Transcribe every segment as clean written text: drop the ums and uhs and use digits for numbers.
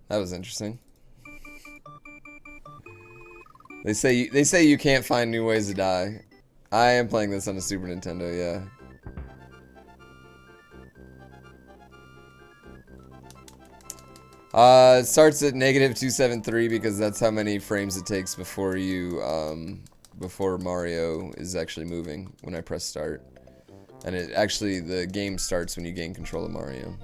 That was interesting. They say you can't find new ways to die. I am playing this on a Super Nintendo, yeah. It starts at -273 because that's how many frames it takes before you, before Mario is actually moving when I press start. And it actually, the game starts when you gain control of Mario.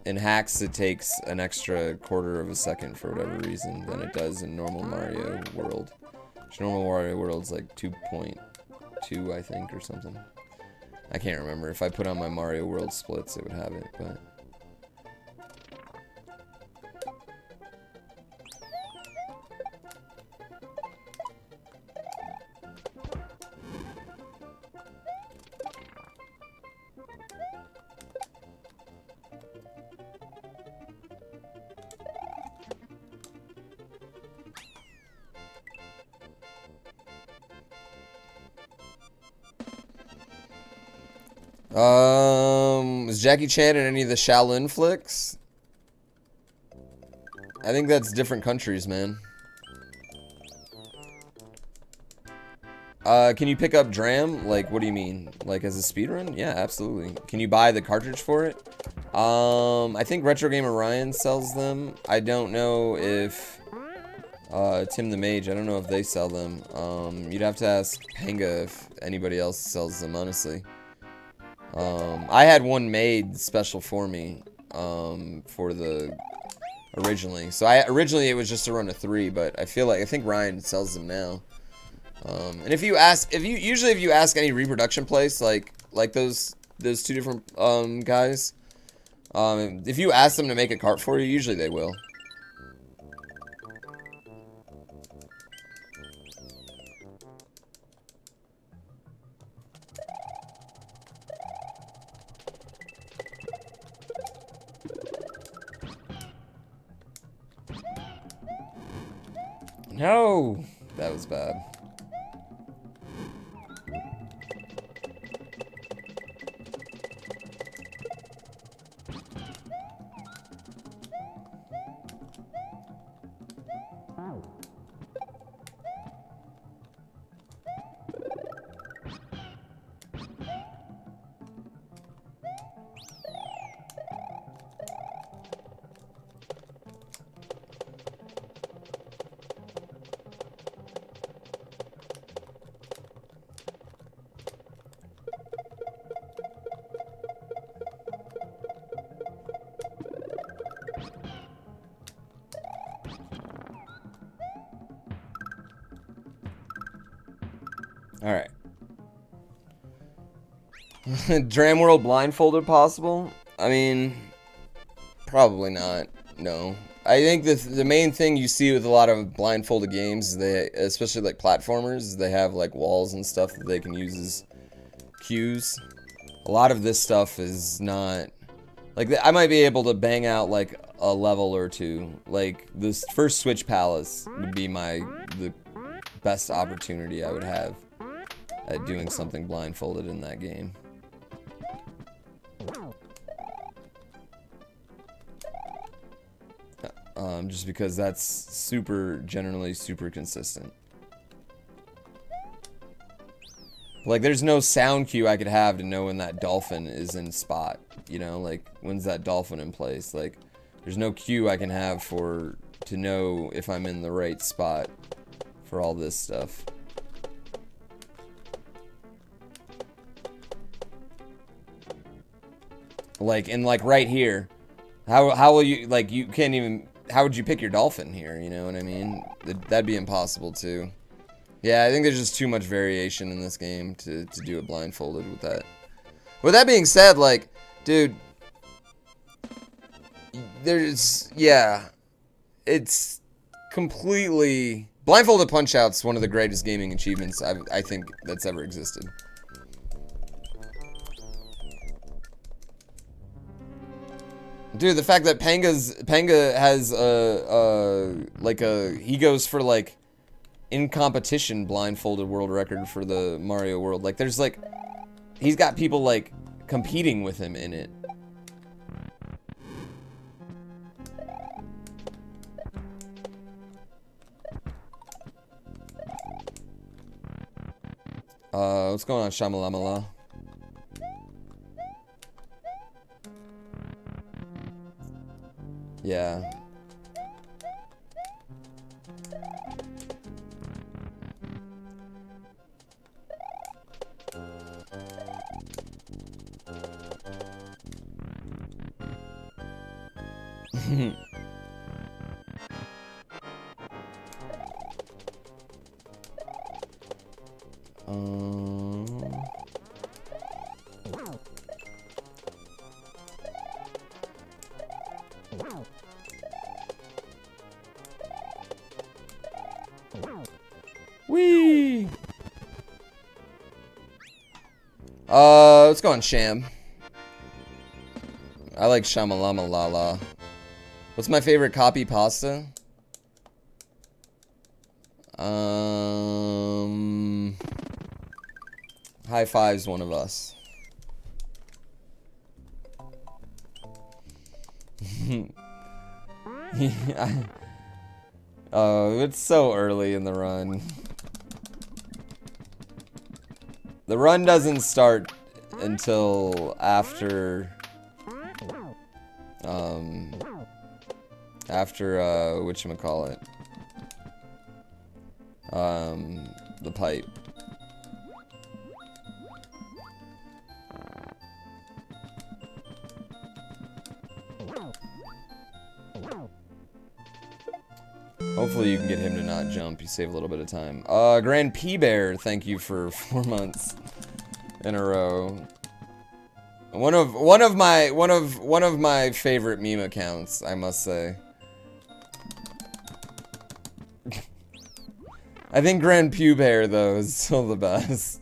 In hacks, it takes an extra quarter of a second for whatever reason than it does in normal Mario World. Which normal Mario World's like 2.2, I think, or something. I can't remember. If I put on my Mario World splits, it would have it, but... Was Jackie Chan in any of the Shaolin flicks? I think that's different countries, man. Can you pick up Dram? Like, what do you mean? Like, as a speedrun? Yeah, absolutely. Can you buy the cartridge for it? I think Retro Gamer Ryan sells them. I don't know if... Tim the Mage, I don't know if they sell them. You'd have to ask Panga if anybody else sells them, honestly. I had one made special for me, for the... originally. So originally it was just to run a 3, but I think Ryan sells them now. And if you ask any reproduction place, like those two different, guys, if you ask them to make a cart for you, usually they will. No! That was bad. Alright. Dram World blindfolded possible? I mean, probably not. No. I think the main thing you see with a lot of blindfolded games, is they, especially like platformers, is they have like walls and stuff that they can use as cues. A lot of this stuff is not... Like, I might be able to bang out like a level or two. Like, this first Switch Palace would be the best opportunity I would have at doing something blindfolded in that game. Just because that's generally super consistent. Like, there's no sound cue I could have to know when that dolphin is in spot. You know, like, when's that dolphin in place? Like, there's no cue I can have to know if I'm in the right spot for all this stuff. Like, and like right here, how will you, like, you can't even, how would you pick your dolphin here, you know what I mean? That'd be impossible too. Yeah, I think there's just too much variation in this game to do it blindfolded with that. With that being said, like, dude, yeah, it's completely, blindfolded Punch-Out's one of the greatest gaming achievements I think that's ever existed. Dude, the fact that Panga has he goes for like in competition blindfolded world record for the Mario World. Like, there's like, he's got people like competing with him in it. What's going on, Shamalamala? Yeah. Whee! Let's go on Sham. I like Shamalama Lala. What's my favorite copy pasta? High Five's one of us. Oh, it's so early in the run. The run doesn't start until after whatchamacallit, the pipe. Hopefully you can get him to not jump. You save a little bit of time. Grand P Bear, thank you for 4 months in a row. One of my favorite meme accounts, I must say. I think Grand P Bear though is still the best.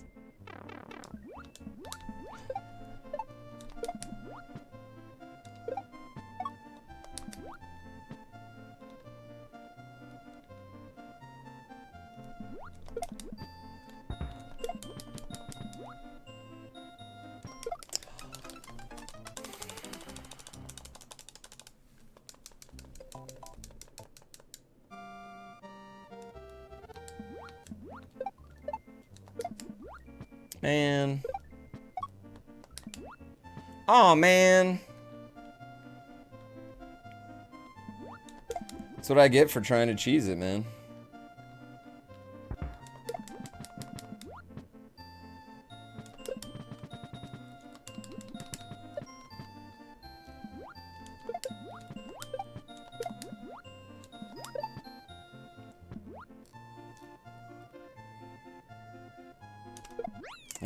Man. Aw, man. That's what I get for trying to cheese it, man.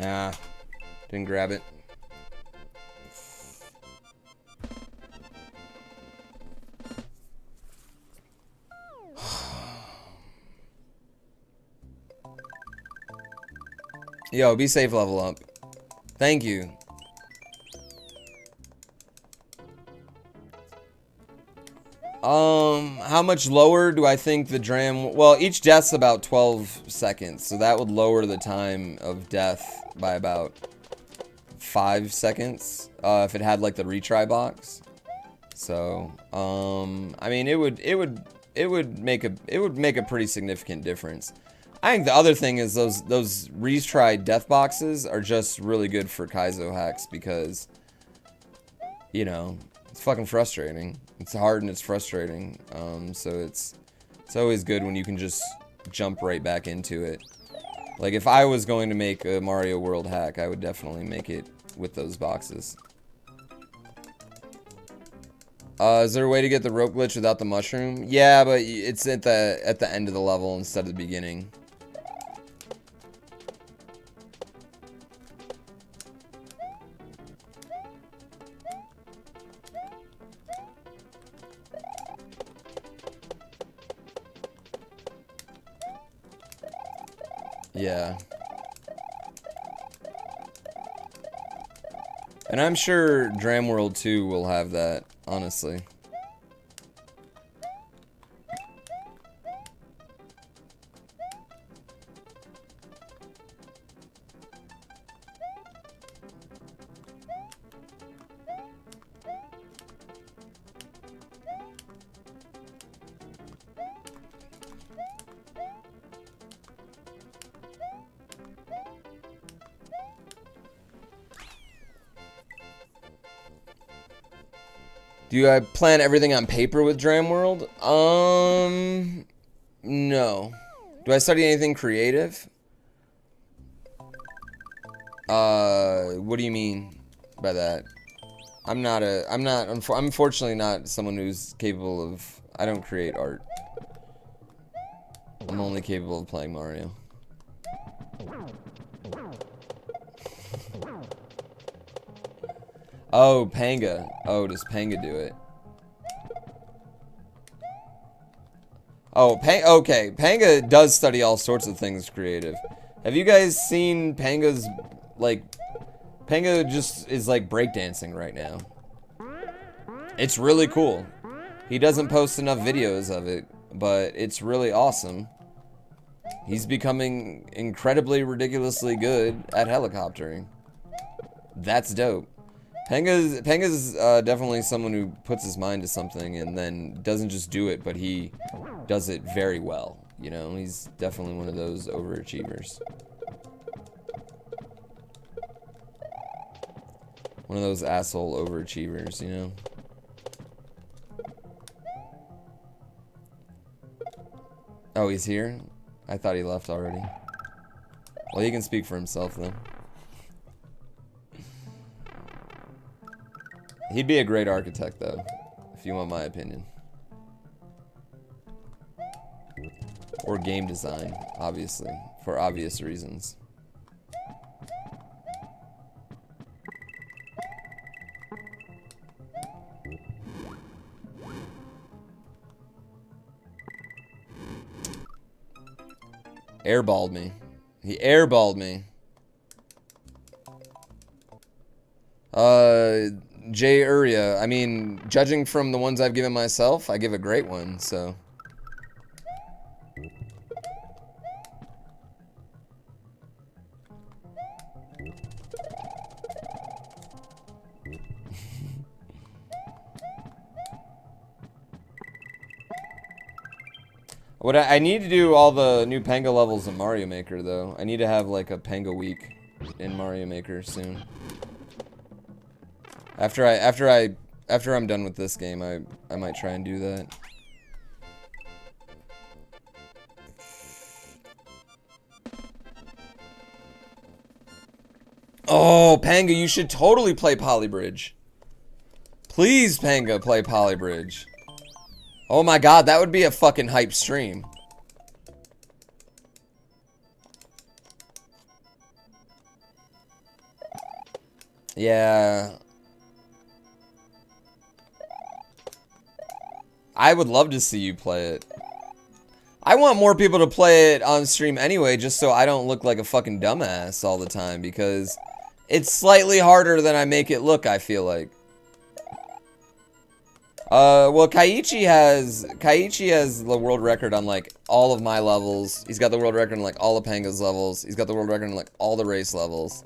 Ah, didn't grab it. Yo, be safe, level up. Thank you. How much lower do I think the Dram... Well, each death's about 12 seconds, so that would lower the time of death by about 5 seconds, if it had, like, the retry box. So, I mean, it would make a pretty significant difference. I think the other thing is those retry death boxes are just really good for Kaizo hacks because, you know, it's fucking frustrating. It's hard and it's frustrating. So it's always good when you can just jump right back into it. Like if I was going to make a Mario World hack, I would definitely make it with those boxes. Is there a way to get the rope glitch without the mushroom? Yeah, but it's at the end of the level instead of the beginning. Yeah. And I'm sure Dram World 2 will have that, honestly. Do I plan everything on paper with Dram World? No. Do I study anything creative? What do you mean by that? I'm unfortunately not someone who's capable of, I don't create art. I'm only capable of playing Mario. Oh, panga. Oh, does panga do it? Oh, okay. Panga does study all sorts of things creative. Have you guys seen Panga's, like, Panga just is like breakdancing right now. It's really cool. He doesn't post enough videos of it, but it's really awesome. He's becoming incredibly ridiculously good at helicoptering. That's dope. Panga's definitely someone who puts his mind to something and then doesn't just do it, but he does it very well. You know, he's definitely one of those overachievers. One of those asshole overachievers, you know? Oh, he's here? I thought he left already. Well, he can speak for himself, then. He'd be a great architect, though, if you want my opinion. Or game design, obviously, for obvious reasons. Airballed me. He airballed me. Jay Uria. I mean, judging from the ones I've given myself, I give a great one, so. What I need to do all the new Panga levels in Mario Maker, though. I need to have like a Panga week in Mario Maker soon. After I'm done with this game, I might try and do that. Oh, Panga, you should totally play Polybridge. Please, Panga, play Polybridge. Oh my god, that would be a fucking hype stream. Yeah. I would love to see you play it. I want more people to play it on stream anyway, just so I don't look like a fucking dumbass all the time, because it's slightly harder than I make it look, I feel like. Well, Kaiichi has the world record on, like, all of my levels. He's got the world record on, like, all of Panga's levels. He's got the world record on, like, all the race levels.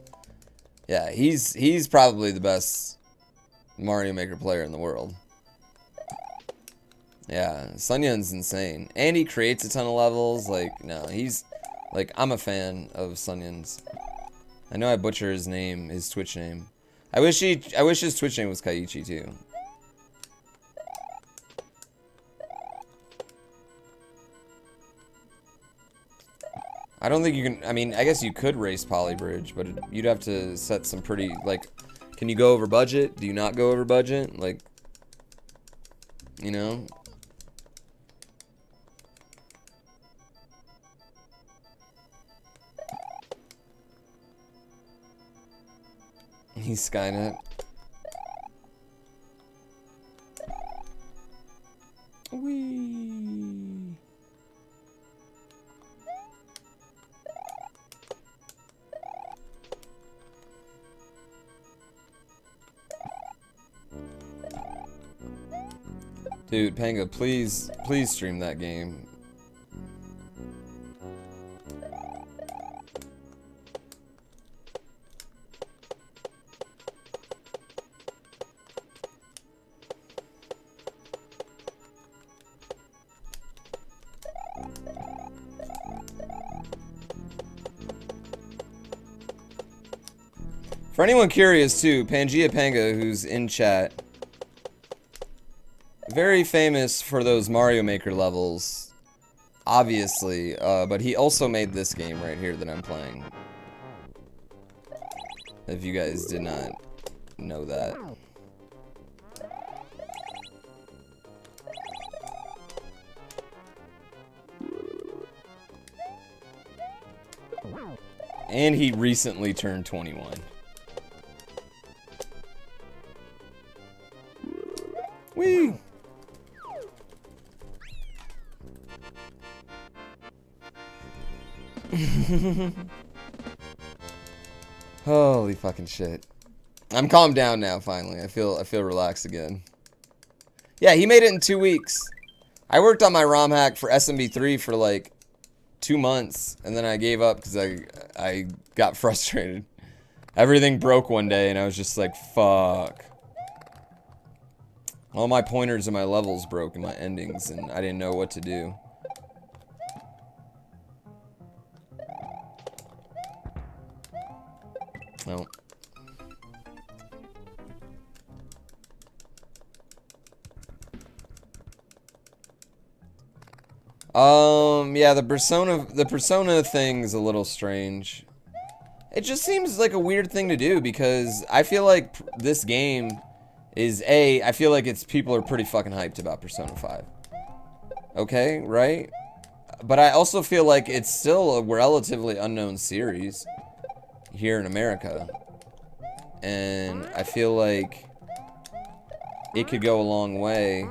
Yeah, he's probably the best Mario Maker player in the world. Yeah, Sunyun's insane. And he creates a ton of levels. Like, no, he's, like, I'm a fan of Sunyun's. I know I butcher his name, his Twitch name. I wish his Twitch name was Kaiichi, too. I don't think you can, I mean, I guess you could race Polybridge, but you'd have to set some pretty, like, can you go over budget? Do you not go over budget? Like, you know? He's Skynet. Whee! Dude, Panga, please stream that game. For anyone curious too, Pangea Panga, who's in chat, Very famous for those Mario Maker levels, obviously, but he also made this game right here that I'm playing. If you guys did not know that. And he recently turned 21. Whee! Holy fucking shit. I'm calmed down now, finally. I feel relaxed again. Yeah, he made it in 2 weeks. I worked on my ROM hack for SMB3 for like 2 months, and then I gave up because I got frustrated. Everything broke one day, and I was just like, fuck. All my pointers and my levels broke and my endings, and I didn't know what to do. No. Yeah, the persona thing's a little strange. It just seems like a weird thing to do because I feel like this game is I feel like people are pretty fucking hyped about Persona 5. Okay, right? But I also feel like it's still a relatively unknown series here in America. And I feel like it could go a long way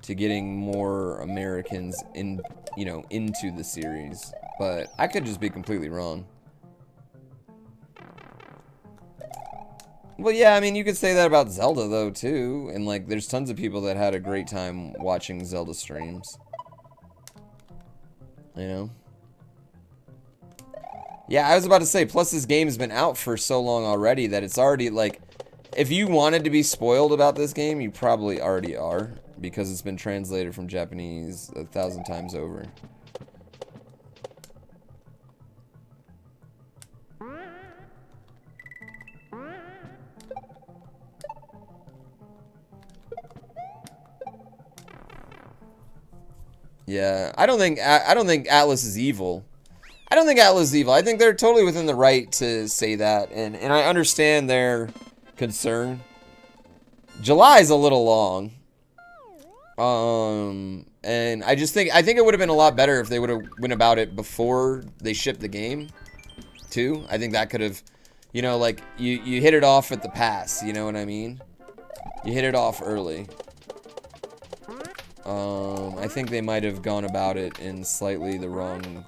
to getting more Americans into the series. But I could just be completely wrong. Well, yeah, I mean, you could say that about Zelda, though, too. And, like, there's tons of people that had a great time watching Zelda streams. You know? Yeah, I was about to say, plus this game has been out for so long already that it's already, like, if you wanted to be spoiled about this game, you probably already are. Because it's been translated from Japanese 1,000 times over. Yeah, I don't think Atlas is evil. I don't think Atlas is evil. I think they're totally within the right to say that, and I understand their concern. July is a little long. And I think it would have been a lot better if they would have went about it before they shipped the game, too. I think that could have, like, you hit it off at the pass, you know what I mean? You hit it off early. I think they might have gone about it in slightly the wrong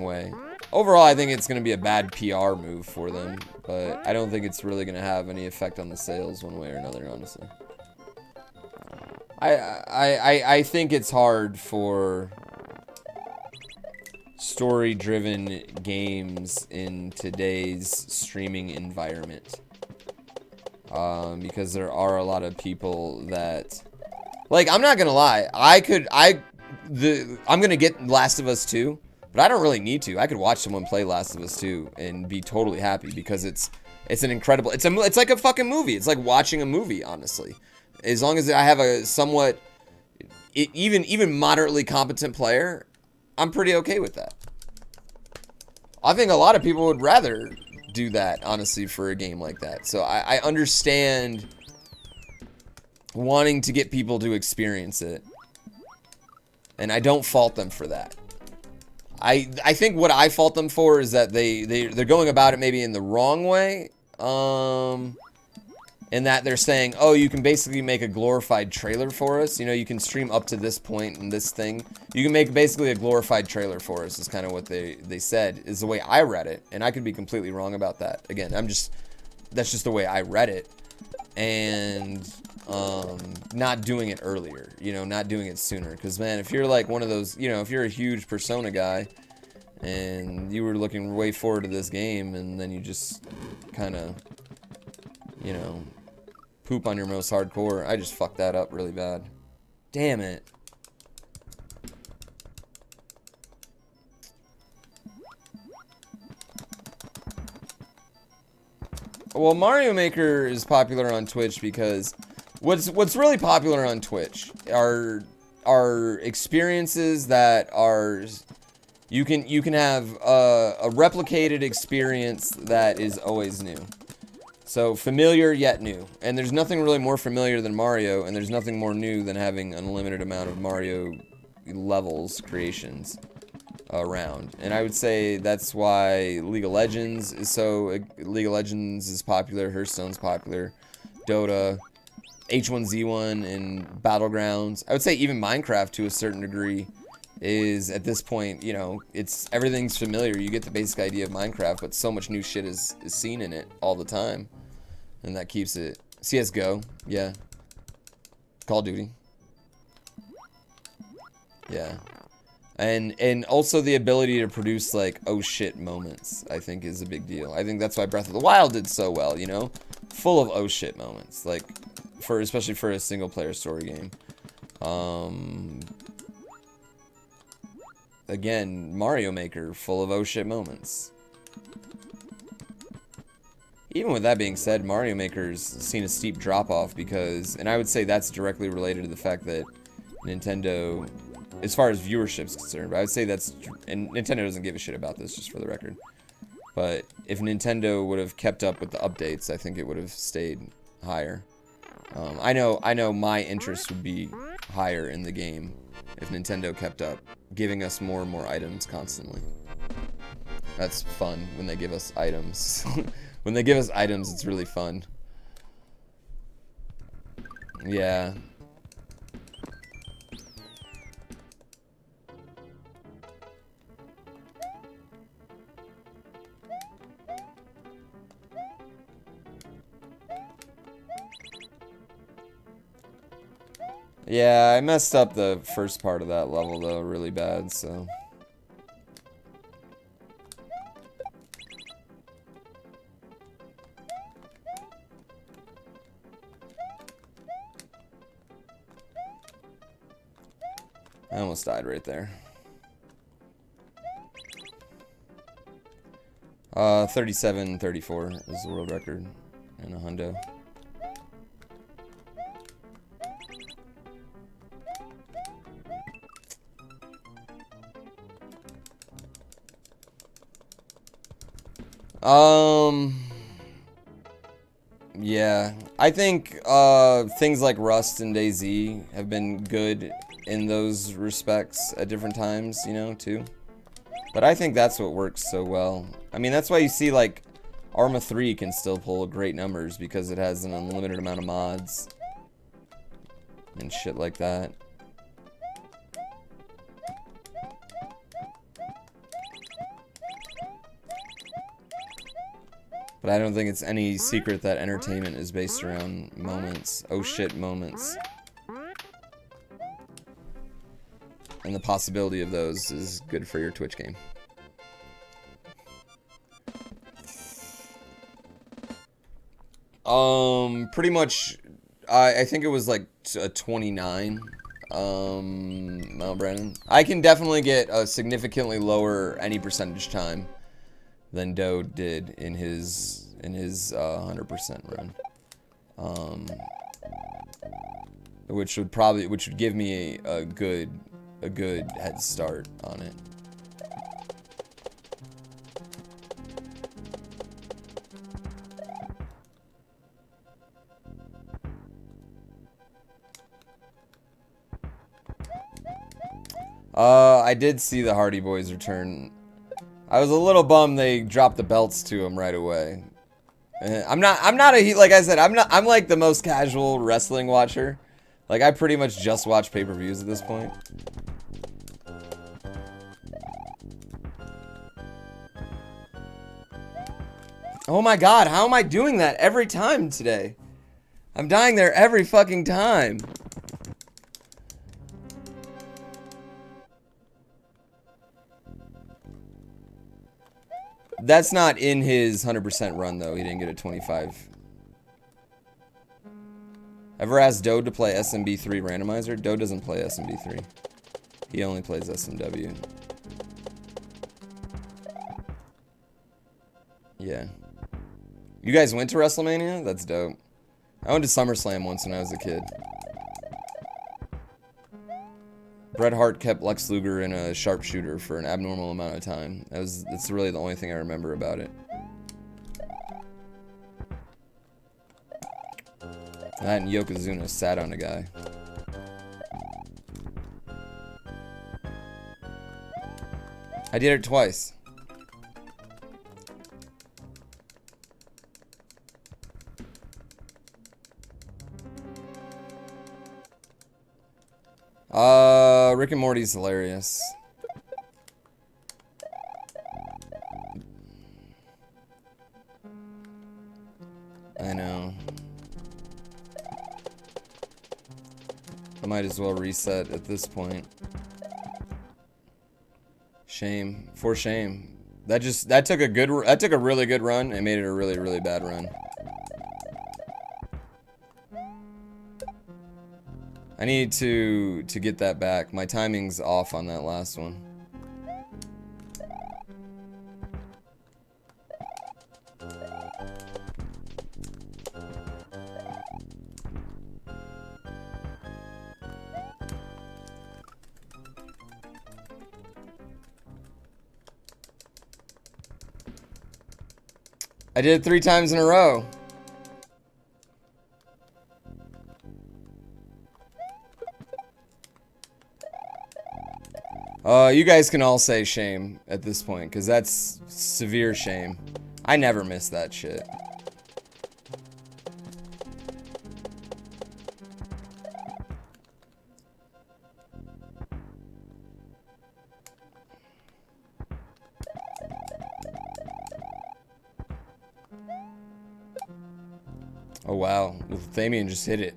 way. Overall, I think it's going to be a bad PR move for them, but I don't think it's really going to have any effect on the sales one way or another, honestly. I think it's hard for story-driven games in today's streaming environment. Because there are a lot of people that... Like, I'm not gonna lie. I'm gonna get Last of Us 2, but I don't really need to. I could watch someone play Last of Us 2 and be totally happy because it's an incredible... It's like a fucking movie. It's like watching a movie, honestly. As long as I have a somewhat... Even moderately competent player, I'm pretty okay with that. I think a lot of people would rather do that, honestly, for a game like that. So I understand wanting to get people to experience it. And I don't fault them for that. I think what I fault them for is that they're going about it maybe in the wrong way. In that they're saying, oh, you can basically make a glorified trailer for us. You can stream up to this point and this thing. You can make basically a glorified trailer for us is kind of what they said, is the way I read it. And I could be completely wrong about that. Again, that's just the way I read it. And not doing it earlier, not doing it sooner. Because, man, if you're like one of those, if you're a huge Persona guy and you were looking way forward to this game and then you just kind of, poop on your most hardcore, I just fucked that up really bad. Damn it. Well, Mario Maker is popular on Twitch because what's really popular on Twitch are experiences that are you can have a replicated experience that is always new. So familiar yet new. And there's nothing really more familiar than Mario, and there's nothing more new than having an unlimited amount of Mario levels, creations around. And I would say that's why League of Legends is popular, Hearthstone's popular, Dota, H1Z1 and Battlegrounds. I would say even Minecraft to a certain degree is at this point, you know, everything's familiar. You get the basic idea of Minecraft, but so much new shit is seen in it all the time. And that keeps it. CSGO, yeah. Call of Duty. Yeah. And also the ability to produce, like, oh shit moments, I think is a big deal. I think that's why Breath of the Wild did so well, you know? Full of oh shit moments, like, especially for a single player story game. Again, Mario Maker, full of oh shit moments. Even with that being said, Mario Maker's seen a steep drop-off because, and I would say that's directly related to the fact that Nintendo, as far as viewership's concerned, but I would say that's, and Nintendo doesn't give a shit about this, just for the record. But if Nintendo would have kept up with the updates, I think it would have stayed higher. I know my interest would be higher in the game if Nintendo kept up, giving us more and more items constantly. That's fun when they give us items. When they give us items, it's really fun. Yeah. Yeah, I messed up the first part of that level, though, really bad, so... I almost died right there. 37-34 is the world record in a hundo. Yeah, I think things like Rust and DayZ have been good in those respects at different times, you know, too. But I think that's what works so well. I mean, that's why you see, like, Arma 3 can still pull great numbers because it has an unlimited amount of mods and shit like that. But I don't think it's any secret that entertainment is based around moments. Oh shit moments. And the possibility of those is good for your Twitch game. Pretty much, I think it was like a 29, Mount Brennan. I can definitely get a significantly lower any percentage time than Doe did in his 100% run, which would give me a good head start on it. I did see the Hardy Boys return. I was a little bummed they dropped the belts to him right away. I'm not like I said, I'm like the most casual wrestling watcher. Like, I pretty much just watch pay-per-views at this point. Oh my god, how am I doing that every time today? I'm dying there every fucking time. That's not in his 100% run, though. He didn't get a 25. Ever asked Doe to play SMB3 randomizer? Doe doesn't play SMB3. He only plays SMW. Yeah. You guys went to WrestleMania? That's dope. I went to SummerSlam once when I was a kid. Bret Hart kept Lex Luger in a sharpshooter for an abnormal amount of time. That's really the only thing I remember about it. That and Yokozuna sat on a guy. I did it twice. Rick and Morty's hilarious. I know. I might as well reset at this point. Shame. For shame. That took a really good run and made it a really, really bad run. I need to get that back. My timing's off on that last one. I did it 3 times in a row. You guys can all say shame at this point, because that's severe shame. I never miss that shit. Oh wow, Thamian just hit it.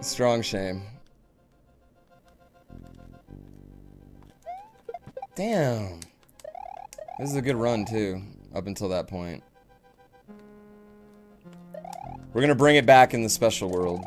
Strong shame. Damn. This is a good run too, up until that point. We're gonna bring it back in the special world.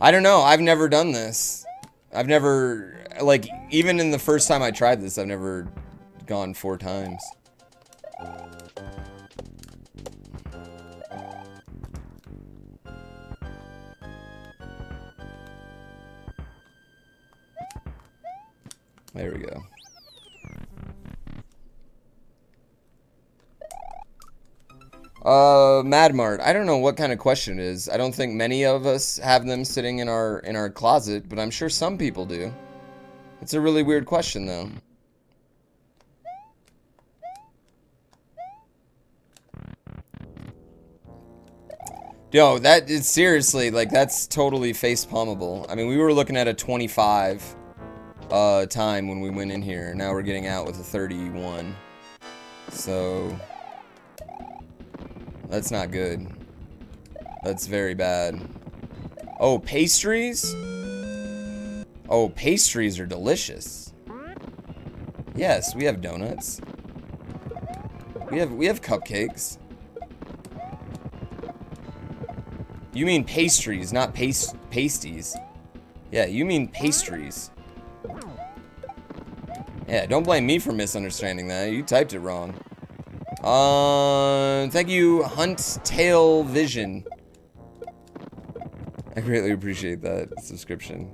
I don't know. I've never done this. I've never, like, even in the first time I tried this, I've never gone 4 times. There we go. Mad Mart. I don't know what kind of question it is. I don't think many of us have them sitting in our closet, but I'm sure some people do. It's a really weird question, though. Yo, that is seriously, like, that's totally face palmable. I mean, we were looking at a 25 time when we went in here. Now we're getting out with a 31. So that's not good. That's very bad. Oh, pastries? Oh, pastries are delicious. Yes, we have donuts. We have cupcakes. You mean pastries, not pasties. Yeah, you mean pastries. Yeah, don't blame me for misunderstanding that. You typed it wrong. Thank you, Hunt Tail Vision. I greatly appreciate that subscription.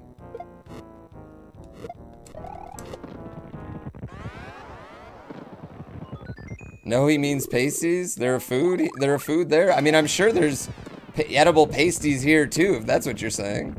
No, he means pasties? They're a food? They're a food there? I mean, I'm sure there's edible pasties here too, if that's what you're saying.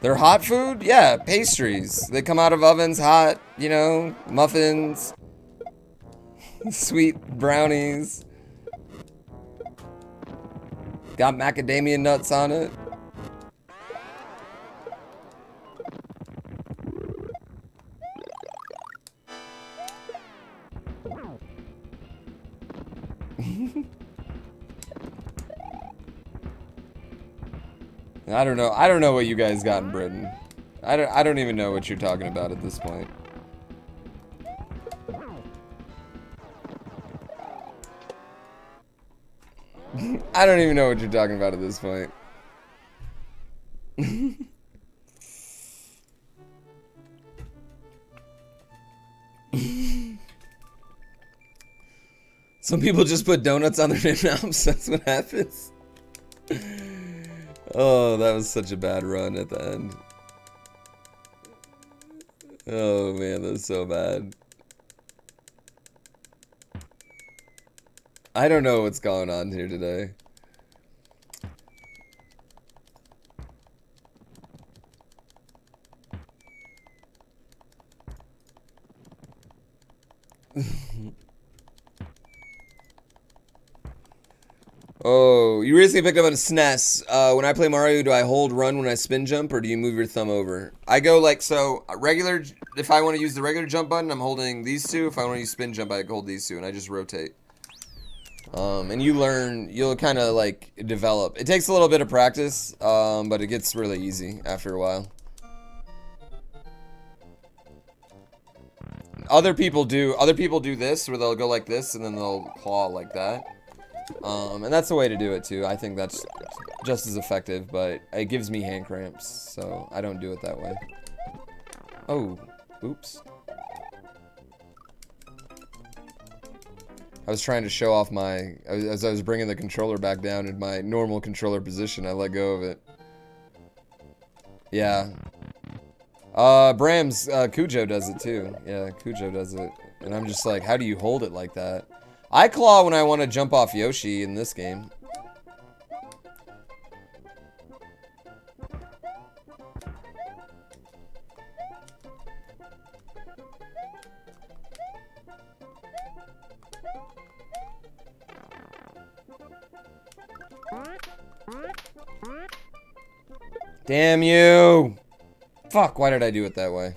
They're hot food? Yeah, pastries. They come out of ovens hot, you know, muffins, sweet brownies. Got macadamia nuts on it. I don't know. I don't know what you guys got in Britain. I don't even know what you're talking about at this point. I don't even know what you're talking about at this point. Some people just put donuts on their names. That's what happens. Oh, that was such a bad run at the end. Oh man, that was so bad. I don't know what's going on here today. Oh, you recently picked up on a SNES. When I play Mario, do I hold run when I spin jump, or do you move your thumb over? I go like so. Regular. If I want to use the regular jump button, I'm holding these two. If I want to use spin jump, I hold these two, and I just rotate. And you learn. You'll kind of like develop. It takes a little bit of practice, but it gets really easy after a while. Other people do this, where they'll go like this, and then they'll claw like that. And that's the way to do it too. I think that's just as effective, but it gives me hand cramps, so I don't do it that way. Oh, oops. I was trying to show off my, as I was bringing the controller back down in my normal controller position, I let go of it. Yeah. Bram's, Cujo does it too. Yeah, Cujo does it. And I'm just like, how do you hold it like that? I claw when I want to jump off Yoshi in this game. Damn you! Fuck, why did I do it that way?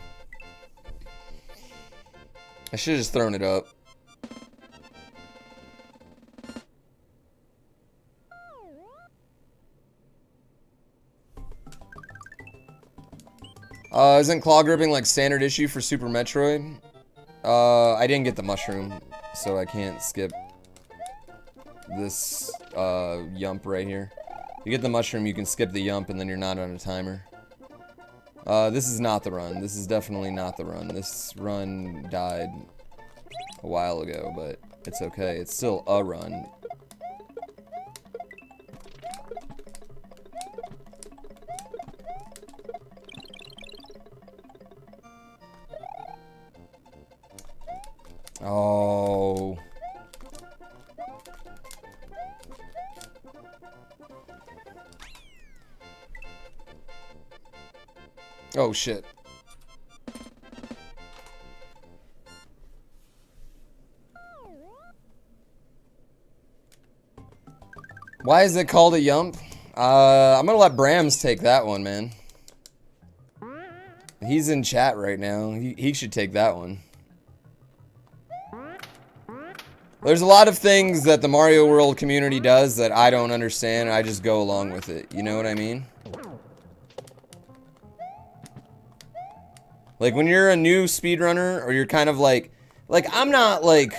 I should have just thrown it up. Isn't claw gripping like standard issue for Super Metroid? I didn't get the mushroom, so I can't skip this, yump right here. You get the mushroom, you can skip the yump, and then you're not on a timer. This is not the run. This is definitely not the run. This run died a while ago, but it's okay. It's still a run. Oh. Oh, shit. Why is it called a yump? I'm gonna let Brams take that one, man. He's in chat right now. He should take that one. There's a lot of things that the Mario World community does that I don't understand, and I just go along with it. You know what I mean? Like, when you're a new speedrunner, or you're kind of like, I'm not, like,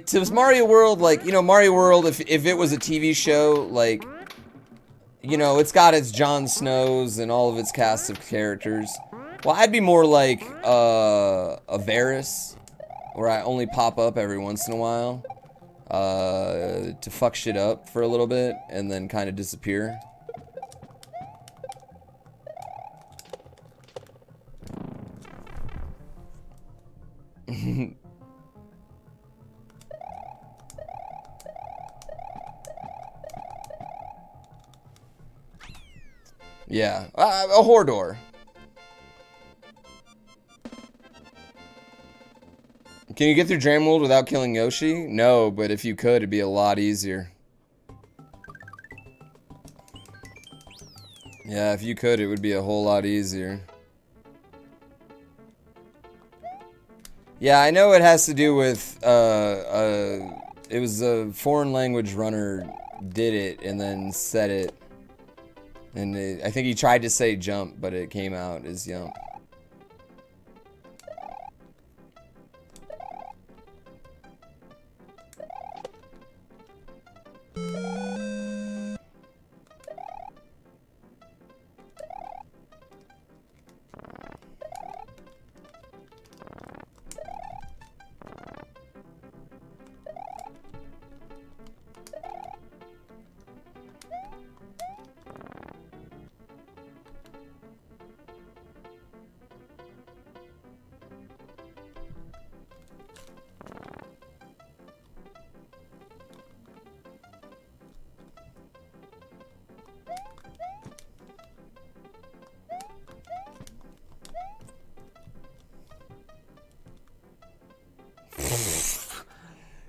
to Mario World, like, you know, Mario World, if it was a TV show, like, you know, it's got its Jon Snows and all of its cast of characters. Well, I'd be more like, a Varys, where I only pop up every once in a while, to fuck shit up for a little bit, and then kind of disappear. Yeah, a Hordor. Can you get through Dram World without killing Yoshi? No, but if you could, it'd be a lot easier. Yeah, if you could, it would be a whole lot easier. Yeah, I know it has to do with, it was a foreign language runner did it and then said it. And I think he tried to say jump, but it came out as yump.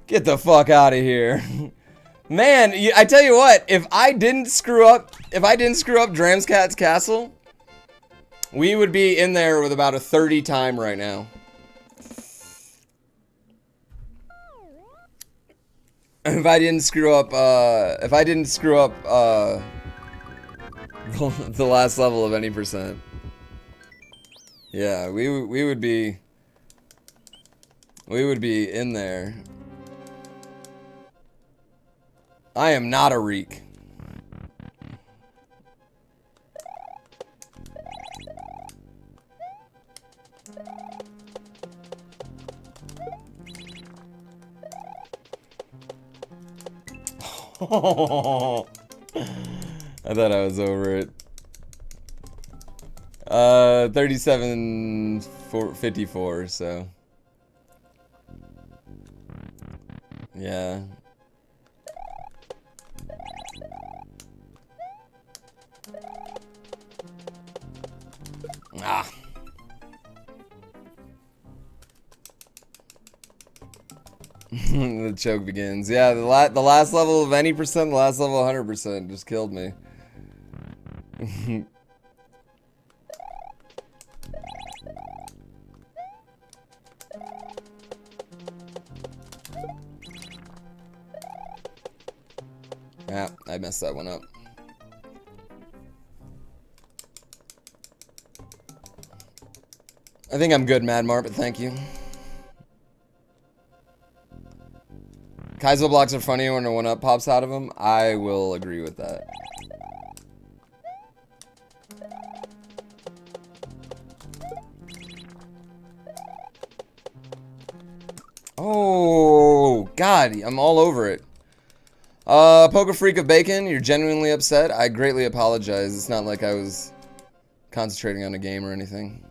Get the fuck out of here. Man, I tell you what, if I didn't screw up Dram's Cat's Castle, we would be in there with about a 30 time right now. If I didn't screw up the last level of any percent. Yeah, we would be in there. I am not a reek. I thought I was over it. 37-54, so. Yeah. Ah. The choke begins. Yeah, the last level of any percent, the last level of 100% just killed me. Yeah, I messed that one up. I think I'm good, Mad Mart, but thank you. Kaizo blocks are funny when a 1-up pops out of them. I will agree with that. Oh, God, I'm all over it. Poker Freak of Bacon, you're genuinely upset. I greatly apologize. It's not like I was concentrating on a game or anything.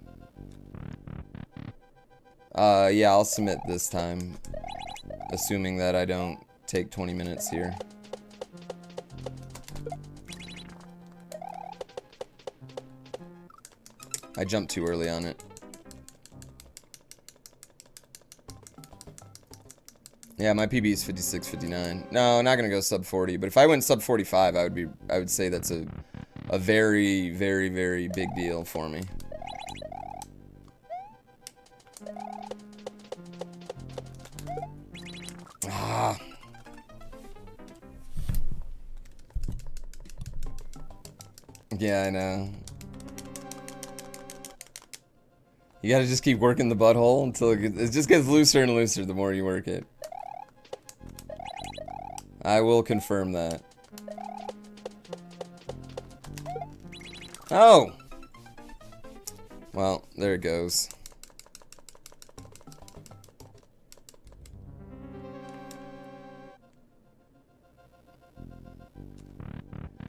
Yeah, I'll submit this time. Assuming that I don't take 20 minutes here. I jumped too early on it. Yeah, my PB is 56-59. No, not gonna go sub 40. But if I went sub 45, I would say that's a very, very, very big deal for me. Ah. Yeah, I know. You gotta just keep working the butthole until it just gets looser and looser the more you work it. I will confirm that. Oh! Well, there it goes.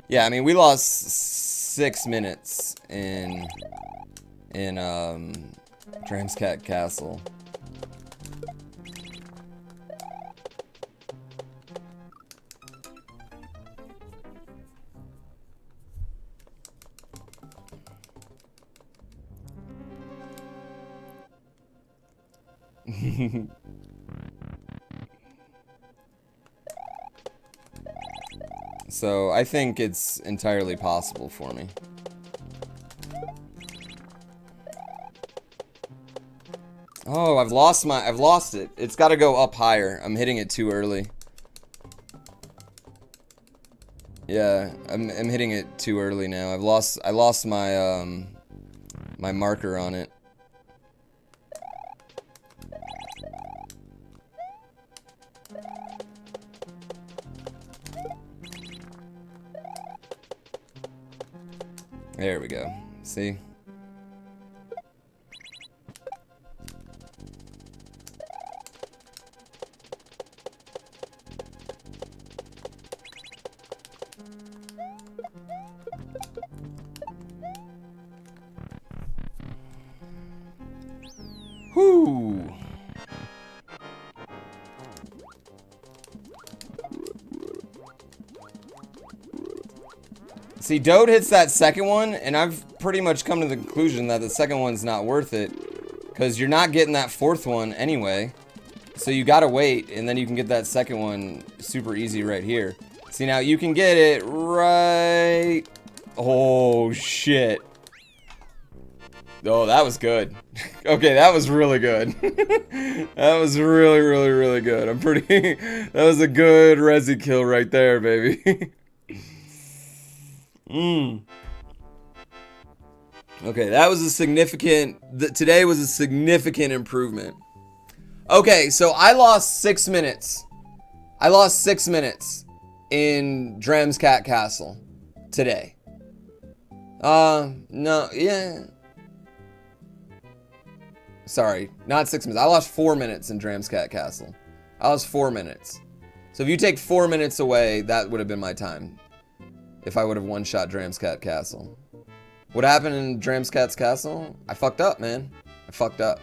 Yeah, I mean, we lost 6 minutes in Dram's Cat Castle. So I think it's entirely possible for me. Oh, I've lost it. It's got to go up higher. I'm hitting it too early. Yeah, I'm hitting it too early now. I lost my my marker on it. There we go. See? Whoo! See, Dode hits that second one, and I've pretty much come to the conclusion that the second one's not worth it, because you're not getting that fourth one anyway. So you gotta wait, and then you can get that second one super easy right here. See, now you can get it right... Oh, shit. Oh, that was good. Okay, that was really good. That was really, really, really good. I'm pretty... That was a good resi kill right there, baby. Okay, that was a significant... Today was a significant improvement. Okay, so I lost 6 minutes. I lost 6 minutes in Dram's Cat Castle today. No, yeah. Sorry, not 6 minutes. I lost 4 minutes in Dram's Cat Castle. I lost 4 minutes. So if you take 4 minutes away, that would have been my time. If I would have one-shot Dram's Cat Castle. What happened in Dram's Cat's Castle? I fucked up, man. I fucked up.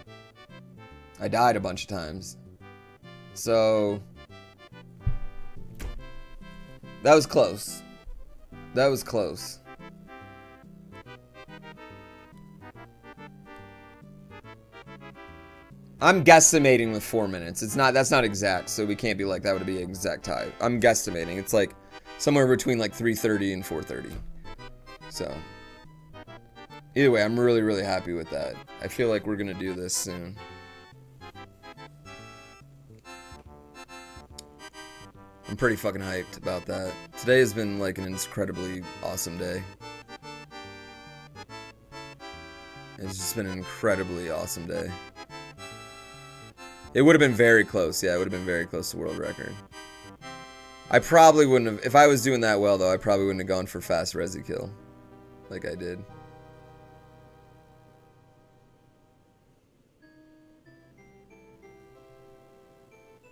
I died a bunch of times. So... that was close. That was close. I'm guesstimating with 4 minutes. That's not exact, so we can't be like that would be an exact tie. I'm guesstimating. It's like somewhere between like 3:30 and 4:30. So either way, I'm really, really happy with that. I feel like we're gonna do this soon. I'm pretty fucking hyped about that. Today has been like an incredibly awesome day. It's just been an incredibly awesome day. It would have been very close. Yeah, it would have been very close to world record. I probably wouldn't have... If I was doing that well, though, I probably wouldn't have gone for fast resi kill. Like I did.